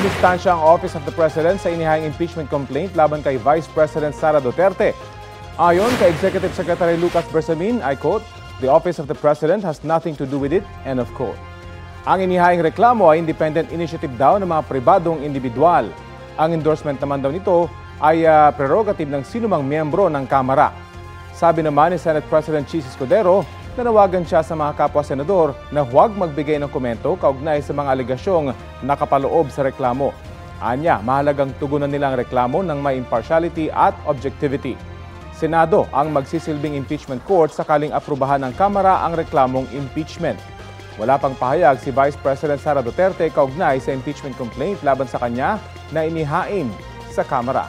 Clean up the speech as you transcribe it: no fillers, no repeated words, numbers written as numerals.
Inustansya ang Office of the President sa inihayang impeachment complaint laban kay Vice President Sara Duterte. Ayon kay Executive Secretary Lucas Bersamin, I quote, "The Office of the President has nothing to do with it," end of quote. Ang inihayang reklamo ay independent initiative daw ng mga pribadong individual. Ang endorsement naman daw nito ay prerogative ng sinumang miyembro ng Kamara. Sabi naman ni Senate President Chis Escudero, nanawagan siya sa mga kapwa-senador na huwag magbigay ng komento kaugnay sa mga alegasyong nakapaloob sa reklamo. Anya, mahalagang tugunan nilang reklamo ng may impartiality at objectivity. Senado ang magsisilbing impeachment court sakaling aprubahan ng Kamara ang reklamong impeachment. Wala pang pahayag si Vice President Sara Duterte kaugnay sa impeachment complaint laban sa kanya na inihain sa Kamara.